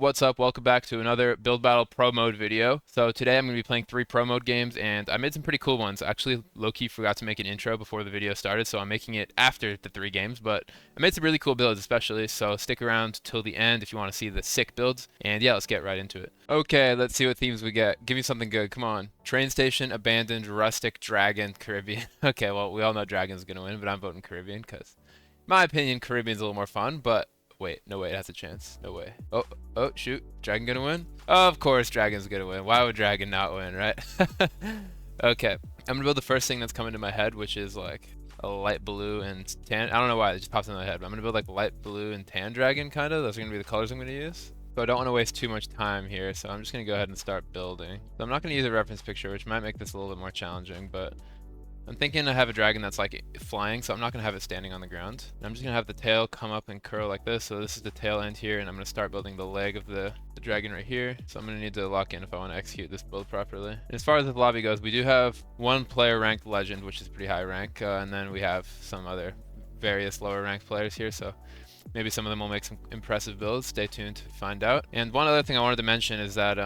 What's up? Welcome back to another Build Battle Pro Mode video. So today I'm going to be playing 3 Pro Mode games, and I made some pretty cool ones. Actually, low-key forgot to make an intro before the video started, so I'm making it after the 3 games, but I made some really cool builds especially, so stick around till the end if you want to see the sick builds. And yeah, let's get right into it. Okay, let's see what themes we get. Give me something good. Come on. Train station, abandoned, rustic, dragon, Caribbean. Okay, well, we all know dragon's going to win, but I'm voting Caribbean because, in my opinion, Caribbean's a little more fun, but wait, no way, it has a chance. No way. Oh, shoot. Dragon gonna win? Of course Dragon's gonna win. Why would Dragon not win, right? Okay. I'm gonna build the first thing that's coming to my head, which is like a light blue and tan. I don't know why, it just pops in my head, but I'm gonna build like light blue and tan dragon, kind of. Those are gonna be the colors I'm gonna use. So I don't want to waste too much time here, so I'm just gonna go ahead and start building. So I'm not gonna use a reference picture, which might make this a little bit more challenging, but I'm thinking I have a dragon that's like flying, so I'm not going to have it standing on the ground. I'm just going to have the tail come up and curl like this. So this is the tail end here, and I'm going to start building the leg of the dragon right here. So I'm going to need to lock in if I want to execute this build properly. And as far as the lobby goes, we do have one player ranked legend, which is pretty high rank, and then we have some other various lower ranked players here. So maybe some of them will make some impressive builds. Stay tuned to find out. And one other thing I wanted to mention is that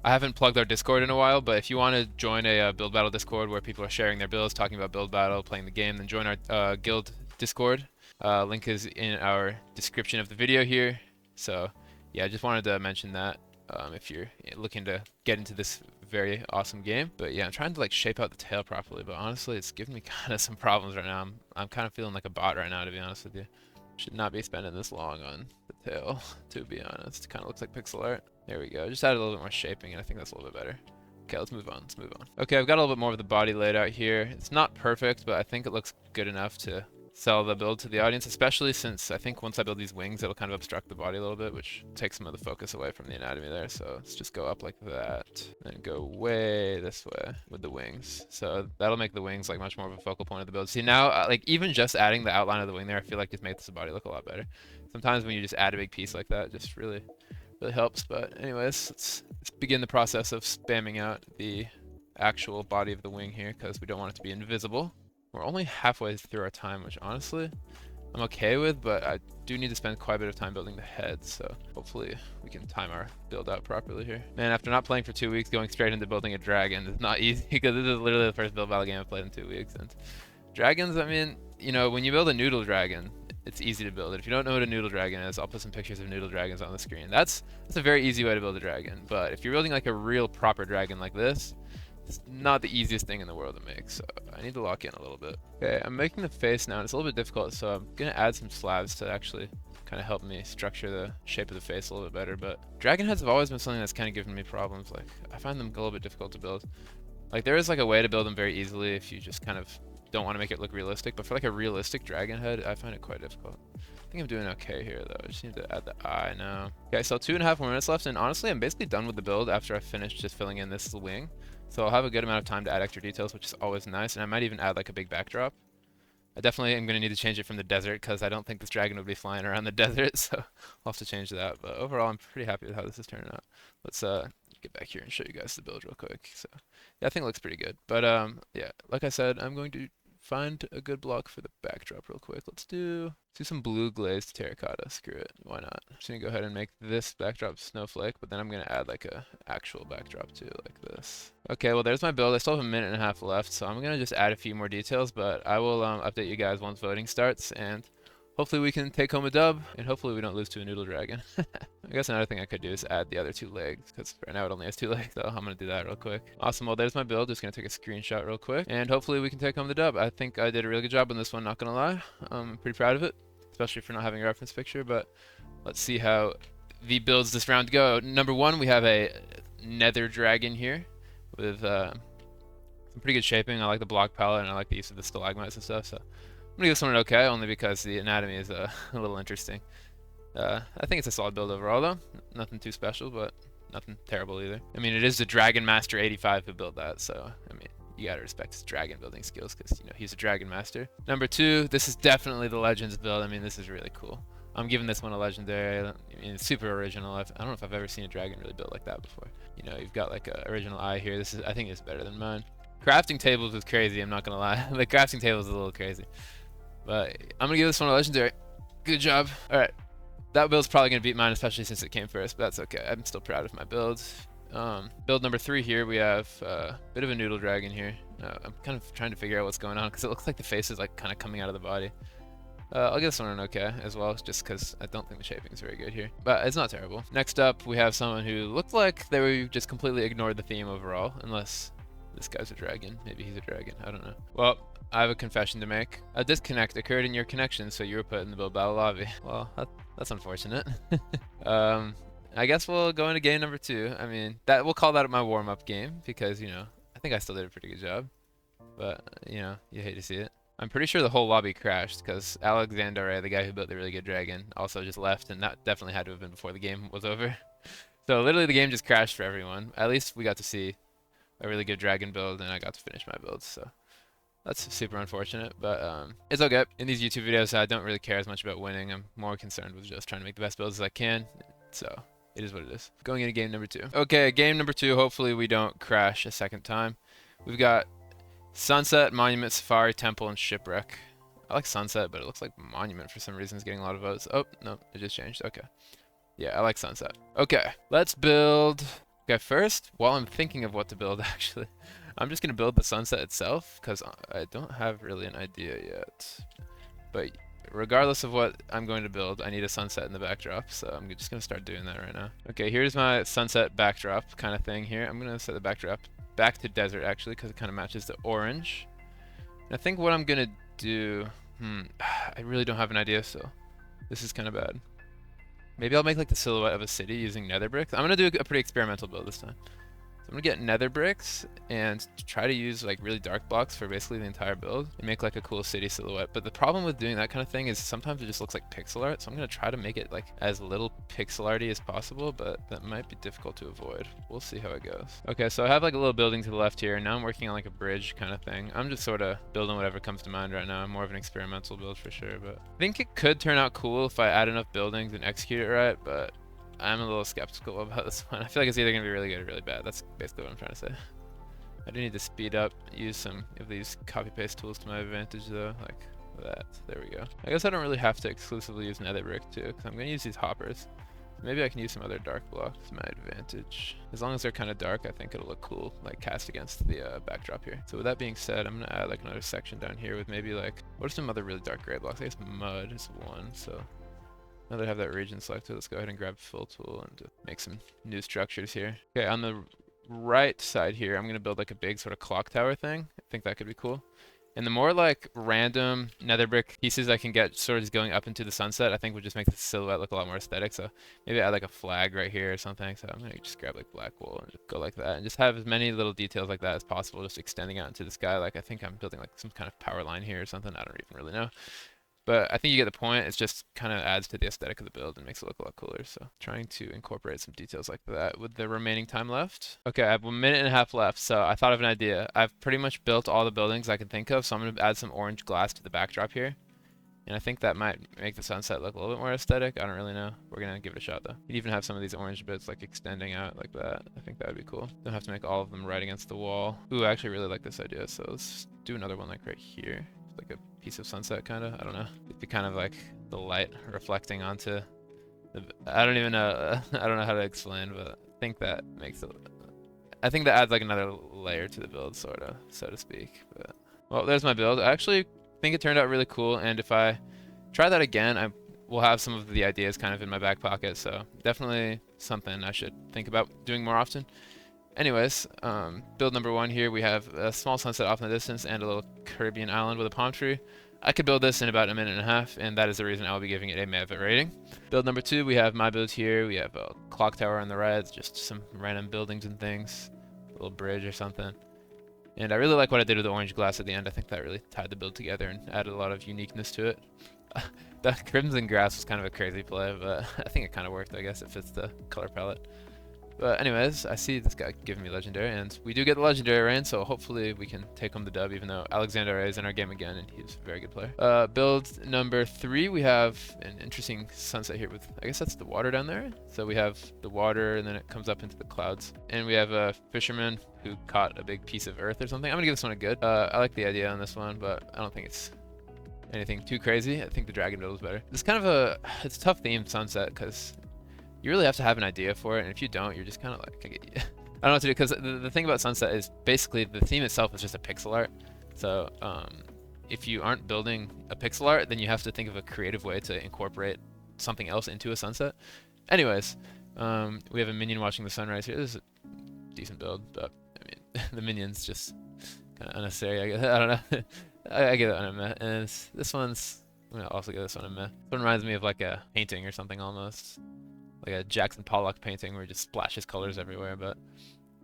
I haven't plugged our Discord in a while, but if you want to join a Build Battle Discord where people are sharing their builds, talking about Build Battle, playing the game, then join our guild Discord. Link is in our description of the video here. So yeah, I just wanted to mention that if you're looking to get into this very awesome game. But yeah, I'm trying to like shape out the tail properly, but honestly, it's giving me kind of some problems right now. I'm kind of feeling like a bot right now, to be honest with you. Should not be spending this long on the tail, to be honest. It kind of looks like pixel art. There we go. Just added a little bit more shaping, and I think that's a little bit better. Okay, let's move on. Okay, I've got a little bit more of the body laid out here. It's not perfect, but I think it looks good enough to sell the build to the audience, especially since I think once I build these wings, it'll kind of obstruct the body a little bit, which takes some of the focus away from the anatomy there. So let's just go up like that and go way this way with the wings. So that'll make the wings like much more of a focal point of the build. See now, like even just adding the outline of the wing there, I feel like just makes the body look a lot better. Sometimes when you just add a big piece like that, it just really helps. But anyways, let's begin the process of spamming out the actual body of the wing here because we don't want it to be invisible. We're only halfway through our time, which honestly I'm okay with, but I do need to spend quite a bit of time building the head, so hopefully we can time our build out properly here. Man, after not playing for 2 weeks, going straight into building a dragon is not easy because this is literally the first build battle game I've played in 2 weeks. And dragons, I mean, you know, when you build a noodle dragon, it's easy to build it. If you don't know what a noodle dragon is, I'll put some pictures of noodle dragons on the screen. That's a very easy way to build a dragon, but if you're building like a real proper dragon like this, it's not the easiest thing in the world to make, so I need to lock in a little bit. Okay, I'm making the face now, and it's a little bit difficult, so I'm gonna add some slabs to actually kind of help me structure the shape of the face a little bit better. But dragon heads have always been something that's kind of given me problems. Like, I find them a little bit difficult to build. Like, there is like a way to build them very easily if you just kind of don't want to make it look realistic, but for like a realistic dragon head, I find it quite difficult. I think I'm doing okay here though. I just need to add the eye now. Okay, so 2.5 more minutes left, and honestly, I'm basically done with the build after I finish just filling in this wing. So I'll have a good amount of time to add extra details, which is always nice, and I might even add like a big backdrop. I definitely am going to need to change it from the desert because I don't think this dragon would be flying around the desert, so I'll have to change that. But overall, I'm pretty happy with how this is turning out. Let's get back here and show you guys the build real quick. So yeah, I think it looks pretty good. But yeah, like I said, I'm going to find a good block for the backdrop real quick. Let's do some blue glazed terracotta. Screw it, why not? I'm just gonna go ahead and make this backdrop snowflake, but then I'm gonna add like a actual backdrop too, like this. Okay, well there's my build. I still have a minute and a half left, so I'm gonna just add a few more details, but I will update you guys once voting starts, and hopefully we can take home a dub, and hopefully we don't lose to a noodle dragon. I guess another thing I could do is add the other 2 legs, because right now it only has 2 legs, so I'm going to do that real quick. Awesome, well there's my build. Just going to take a screenshot real quick, and hopefully we can take home the dub. I think I did a really good job on this one, not going to lie. I'm pretty proud of it, especially for not having a reference picture, but let's see how the builds this round go. Number 1, we have a nether dragon here with some pretty good shaping. I like the block palette, and I like the use of the stalagmites and stuff, so I'm gonna give this one an okay, only because the anatomy is a little interesting. I think it's a solid build overall though. Nothing too special, but nothing terrible either. I mean, it is the Dragon Master 85 who built that, so I mean, you gotta respect his dragon building skills because, you know, he's a dragon master. Number 2, this is definitely the Legends build. I mean, this is really cool. I'm giving this one a legendary. I mean, it's super original. I don't know if I've ever seen a dragon really built like that before. You know, you've got like a original eye here. I think it's better than mine. Crafting tables was crazy, I'm not gonna lie. The crafting table is a little crazy. But I'm gonna give this one a legendary. Good job. Alright. That build's probably going to beat mine, especially since it came first, but that's okay. I'm still proud of my build. Build number 3 here, we have a bit of a noodle dragon here. I'm kind of trying to figure out what's going on because it looks like the face is like kind of coming out of the body. I'll give this one an okay as well, just because I don't think the shaping is very good here. But it's not terrible. Next up, we have someone who looked like they were just completely ignored the theme overall, unless this guy's a dragon. Maybe he's a dragon. I don't know. Well, I have a confession to make. A disconnect occurred in your connection, so you were put in the build battle lobby. Well, that's unfortunate. I guess we'll go into game number 2. I mean, we'll call that my warm-up game because, you know, I think I still did a pretty good job. But, you know, you hate to see it. I'm pretty sure the whole lobby crashed because Alexandre, the guy who built the really good dragon, also just left, and that definitely had to have been before the game was over. So literally the game just crashed for everyone. At least we got to see a really good dragon build, and I got to finish my build, so that's super unfortunate, but it's okay. In these YouTube videos, I don't really care as much about winning. I'm more concerned with just trying to make the best builds as I can, so it is what it is. Going into game number 2. Okay, game number 2, hopefully we don't crash a second time. We've got Sunset, Monument, Safari, Temple, and Shipwreck. I like Sunset, but it looks like Monument for some reason is getting a lot of votes. Oh, no, it just changed. Okay. Yeah, I like Sunset. Okay, let's build. Okay, first, while I'm thinking of what to build, actually, I'm just going to build the Sunset itself, because I don't have really an idea yet. But regardless of what I'm going to build, I need a sunset in the backdrop, so I'm just going to start doing that right now. Okay, here's my sunset backdrop kind of thing here. I'm going to set the backdrop back to desert, actually, because it kind of matches the orange. And I think what I'm going to do... I really don't have an idea, so this is kind of bad. Maybe I'll make like the silhouette of a city using nether bricks. I'm going to do a pretty experimental build this time. So I'm going to get nether bricks and try to use like really dark blocks for basically the entire build and make like a cool city silhouette. But the problem with doing that kind of thing is sometimes it just looks like pixel art. So I'm going to try to make it like as little pixel arty as possible, but that might be difficult to avoid. We'll see how it goes. Okay, so I have like a little building to the left here. And now I'm working on like a bridge kind of thing. I'm just sort of building whatever comes to mind right now. I'm more of an experimental build for sure, but I think it could turn out cool if I add enough buildings and execute it right, but I'm a little skeptical about this one. I feel like it's either going to be really good or really bad. That's basically what I'm trying to say. I do need to speed up, use some of these copy-paste tools to my advantage though, like that. There we go. I guess I don't really have to exclusively use nether brick too, because I'm going to use these hoppers. Maybe I can use some other dark blocks to my advantage. As long as they're kind of dark, I think it'll look cool, like cast against the backdrop here. So with that being said, I'm going to add like another section down here with maybe like, what are some other really dark gray blocks? I guess mud is one, so... Now that I have that region selected, let's go ahead and grab fill tool and make some new structures here. Okay, on the right side here, I'm going to build like a big sort of clock tower thing. I think that could be cool. And the more like random nether brick pieces I can get sort of just going up into the sunset, I think would just make the silhouette look a lot more aesthetic. So maybe add like a flag right here or something. So I'm going to just grab like black wool and just go like that. And just have as many little details like that as possible, just extending out into the sky. Like I think I'm building like some kind of power line here or something. I don't even really know. But I think you get the point. It's just kind of adds to the aesthetic of the build and makes it look a lot cooler. So trying to incorporate some details like that with the remaining time left. Okay, I have 1.5 minutes left. So I thought of an idea. I've pretty much built all the buildings I can think of. So I'm going to add some orange glass to the backdrop here. And I think that might make the sunset look a little bit more aesthetic. I don't really know. We're going to give it a shot though. You'd even have some of these orange bits like extending out like that. I think that would be cool. Don't have to make all of them right against the wall. Ooh, I actually really like this idea. So let's do another one like right here. Like a piece of sunset kind of. I don't know. It'd be kind of like the light reflecting onto the... I don't even know. I don't know how to explain, but I think that makes it... I think that adds like another layer to the build, sort of, so to speak. But well, there's my build. I actually think it turned out really cool, and if I try that again, I will have some of the ideas kind of in my back pocket, so definitely something I should think about doing more often. Anyways, build number 1 here, we have a small sunset off in the distance and a little Caribbean island with a palm tree. I could build this in about 1.5 minutes, and that is the reason I will be giving it a Mavic rating. Build number 2, we have my build here. We have a clock tower on the right, it's just some random buildings and things, a little bridge or something. And I really like what I did with the orange glass at the end. I think that really tied the build together and added a lot of uniqueness to it. The crimson grass was kind of a crazy play, but I think it kind of worked. I guess it fits the color palette. But anyways, I see this guy giving me legendary, and we do get the legendary rain, so hopefully we can take home the dub, even though Alexander is in our game again, and he's a very good player. Build number 3, we have an interesting sunset here with, I guess that's the water down there. So we have the water, and then it comes up into the clouds. And we have a fisherman who caught a big piece of earth or something. I'm gonna give this one a good. I like the idea on this one, but I don't think it's anything too crazy. I think the dragon build is better. It's kind of it's a tough theme, sunset, because you really have to have an idea for it, and if you don't, you're just kind of like, I don't know what to do, because the thing about sunset is basically the theme itself is just a pixel art. So if you aren't building a pixel art, then you have to think of a creative way to incorporate something else into a sunset. Anyways, we have a minion watching the sunrise here. This is a decent build, but I mean, the minion's just kind of unnecessary, I guess. I don't know. I give that one a meh. And this one's, I'm gonna also give this one a meh. This one reminds me of like a painting or something almost. Like a Jackson Pollock painting where it just splashes colors everywhere, but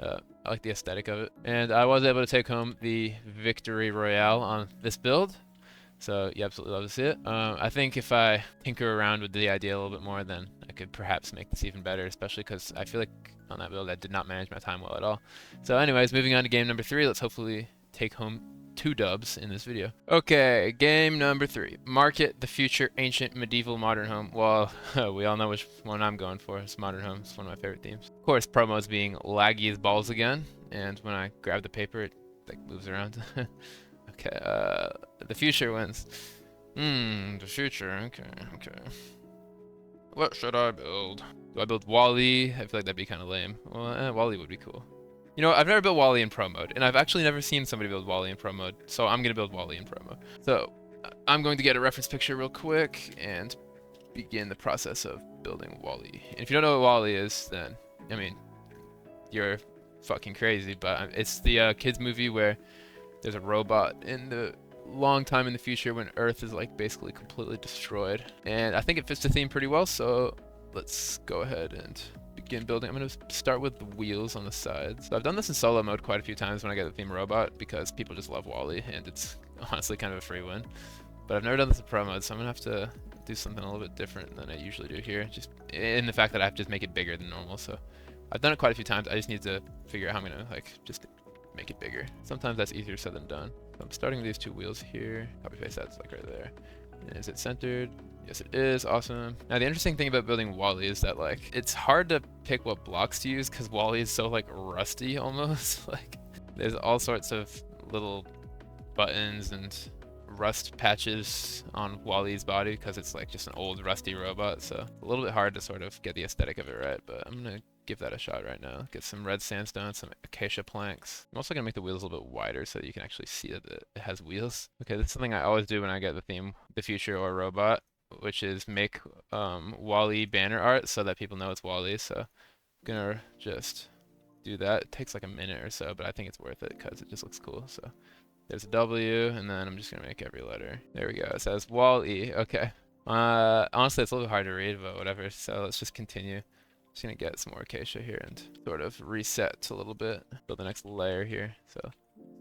I like the aesthetic of it. And I was able to take home the Victory Royale on this build, so you absolutely love to see it. I think if I tinker around with the idea a little bit more, then I could perhaps make this even better, especially because I feel like on that build I did not manage my time well at all. So anyways, moving on to game number 3, let's hopefully take home 2 dubs in this video. Okay, game number 3. Market the future ancient medieval modern home. Well, we all know which one I'm going for. It's modern home. It's one of my favorite themes. Of course, promos being laggy as balls again, and when I grab the paper, it like moves around. Okay, the future wins. The future. Okay. What should I build? Do I build Wally? I feel like that'd be kind of lame. Well, Wally would be cool. You know, I've never built Wally in Pro Mode, and I've actually never seen somebody build Wally in Pro Mode, so I'm going to build Wally in Pro Mode. So, I'm going to get a reference picture real quick and begin the process of building Wally. And if you don't know what Wally is, then, I mean, you're fucking crazy, but it's the kids movie where there's a robot in the long time in the future when Earth is, like, basically completely destroyed. And I think it fits the theme pretty well, so let's go ahead and begin building. I'm going to start with the wheels on the sides. So I've done this in solo mode quite a few times when I get the theme robot because people just love Wally and it's honestly kind of a free win. But I've never done this in pro mode, so I'm going to have to do something a little bit different than I usually do here. Just in the fact that I have to just make it bigger than normal. So I've done it quite a few times. I just need to figure out how I'm going to like just make it bigger. Sometimes that's easier said than done. So I'm starting with these 2 wheels here. Copy paste that's like right there. And is it centered? Yes, it is. Awesome. Now, the interesting thing about building Wally is that, like, it's hard to pick what blocks to use because Wally is so, like, rusty almost. Like, there's all sorts of little buttons and rust patches on Wally's body because it's, like, just an old, rusty robot. So, a little bit hard to sort of get the aesthetic of it right, but I'm going to give that a shot right now. Get some red sandstone, some acacia planks. I'm also going to make the wheels a little bit wider so that you can actually see that it has wheels. Okay, this is something I always do when I get the theme, the future or robot, which is make Wally banner art so that people know it's Wally. So I'm gonna just do that. It takes like a minute or so, but I think it's worth it because it just looks cool. So there's a W, and then I'm just gonna make every letter. There we go. It says Wally. Okay. Honestly, it's a little bit hard to read, but whatever. So let's just continue. Just gonna get some more acacia here and sort of reset a little bit. Build the next layer here. So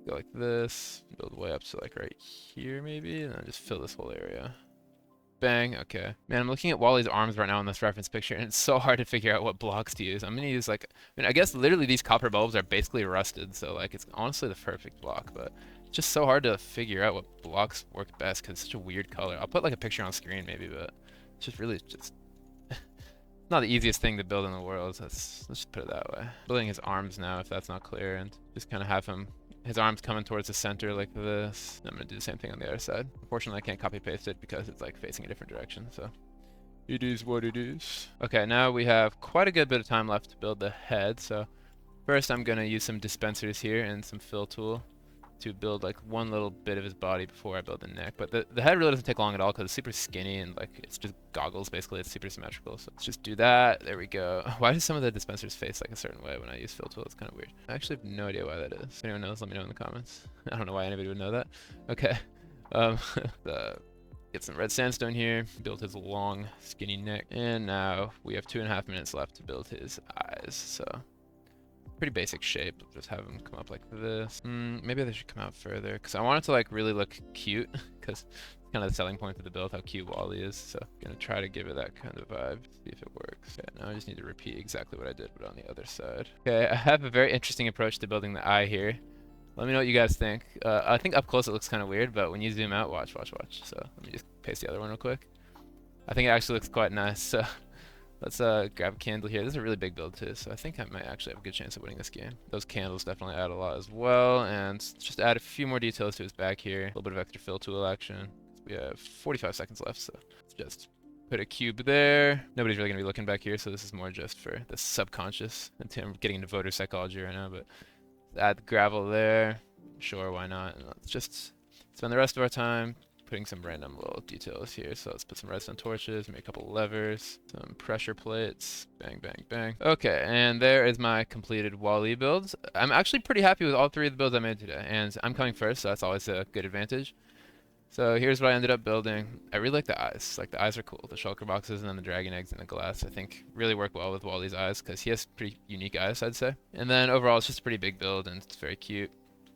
go like this. Build way up to like right here maybe, and then just fill this whole area. Bang, okay. Man, I'm looking at Wally's arms right now in this reference picture, and it's so hard to figure out what blocks to use. I'm gonna use like, I mean, I guess literally these copper bulbs are basically rusted, so like it's honestly the perfect block, but it's just so hard to figure out what blocks work best because it's such a weird color. I'll put like a picture on screen maybe, but it's just really just not the easiest thing to build in the world. So let's just put it that way. Building his arms now, if that's not clear, and just kind of have him his arms coming towards the center like this. I'm gonna do the same thing on the other side. Unfortunately, I can't copy paste it because it's like facing a different direction, so it is what it is. Okay, now we have quite a good bit of time left to build the head. So first I'm gonna use some dispensers here and some fill tool to build like one little bit of his body before I build the neck. But the head really doesn't take long at all because it's super skinny and like it's just goggles basically. It's super symmetrical. So let's just do that. There we go. Why do some of the dispensers face like a certain way when I use fill tool? It's kind of weird. I actually have no idea why that is. If anyone knows, let me know in the comments. I don't know why anybody would know that. Okay. Get some red sandstone here. Build his long skinny neck. And now we have 2.5 minutes left to build his eyes. So pretty basic shape. Just have them come up like this. Maybe they should come out further because I want it to like really look cute because it's kind of the selling point of the build, how cute Wally is. So I'm gonna try to give it that kind of vibe, see if it works. Okay, now I just need to repeat exactly what I did but on the other side. Okay, I have a very interesting approach to building the eye here. Let me know what you guys think. I think up close it looks kind of weird, but when you zoom out, watch. So let me just paste the other one real quick. I think it actually looks quite nice. So let's grab a candle here. This is a really big build too, so I think I might actually have a good chance of winning this game. Those candles definitely add a lot as well, and just add a few more details to his back here. A little bit of extra fill tool action. We have 45 seconds left, so let's just put a cube there. Nobody's really gonna be looking back here, so this is more just for the subconscious. I'm getting into voter psychology right now, but add the gravel there. Sure, why not? And let's just spend the rest of our time putting some random little details here. So let's put some redstone torches, make a couple levers, some pressure plates, bang, bang, bang. Okay, and there is my completed Wall-E build. I'm actually pretty happy with all 3 of the builds I made today, and I'm coming first, so that's always a good advantage. So here's what I ended up building. I really like the eyes. Like, the eyes are cool. The shulker boxes and then the dragon eggs in the glass, I think, really work well with Wall-E's eyes, because he has pretty unique eyes, I'd say. And then overall, it's just a pretty big build, and it's very cute.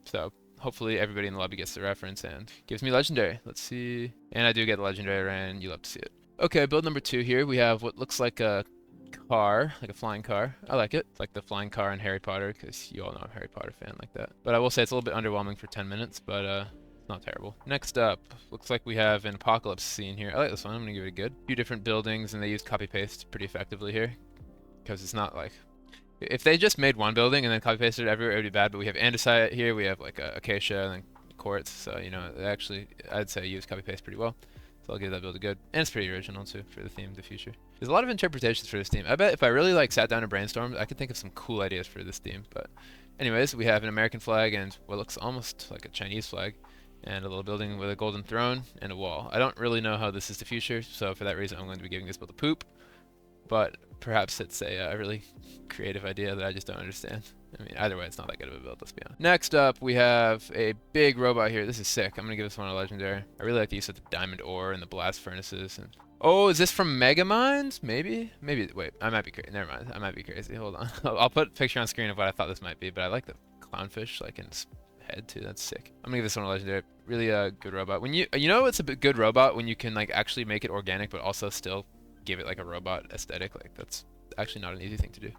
So hopefully everybody in the lobby gets the reference and gives me legendary. Let's see. And I do get the legendary, and you love to see it. Okay, build number 2 here. We have what looks like a car, like a flying car. I like it. It's like the flying car in Harry Potter, because you all know I'm a Harry Potter fan like that. But I will say it's a little bit underwhelming for 10 minutes, but it's not terrible. Next up, looks like we have an apocalypse scene here. I like this one. I'm gonna give it a good. A few different buildings, and they use copy paste pretty effectively here, because it's not like, if they just made one building and then copy pasted it everywhere, it would be bad. But we have andesite here, we have like a acacia and then quartz. So you know, they actually, I'd say use copy paste pretty well. So I'll give that build a good. And it's pretty original too for the theme of the future. There's a lot of interpretations for this theme. I bet if I really like sat down and brainstormed, I could think of some cool ideas for this theme. But anyways, we have an American flag and what looks almost like a Chinese flag, and a little building with a golden throne and a wall. I don't really know how this is the future, so for that reason I'm going to be giving this build a poop. But perhaps it's a really creative idea that I just don't understand. I mean, either way, it's not that good of a build, let's be honest. Next up, we have a big robot here. This is sick. I'm going to give this one a legendary. I really like the use of the diamond ore and the blast furnaces. And oh, is this from Megamind? Maybe? Maybe, wait, I might be crazy. Never mind, I might be crazy. Hold on. I'll put a picture on screen of what I thought this might be, but I like the clownfish, like in its head too. That's sick. I'm gonna give this one a legendary. Really a good robot. When you know it's a good robot when you can like actually make it organic, but also still give it like a robot aesthetic. Like that's actually not an easy thing to do.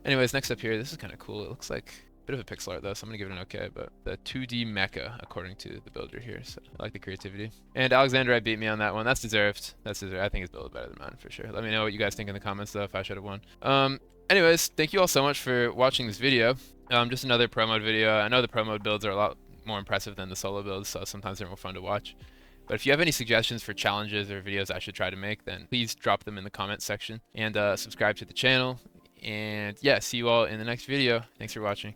Anyways, next up here, this is kind of cool. It looks like a bit of a pixel art though, so I'm gonna give it an okay. But the 2D mecha, according to the builder here, so I like the creativity. And Alexander, I beat me on that one. That's deserved. That's deserved. I think his build is better than mine for sure. Let me know what you guys think in the comments though. If I should have won. Anyways, thank you all so much for watching this video. Just another pro mode video. I know the pro mode builds are a lot more impressive than the solo builds, so sometimes they're more fun to watch. But if you have any suggestions for challenges or videos I should try to make, then please drop them in the comments section and subscribe to the channel. And yeah, see you all in the next video. Thanks for watching.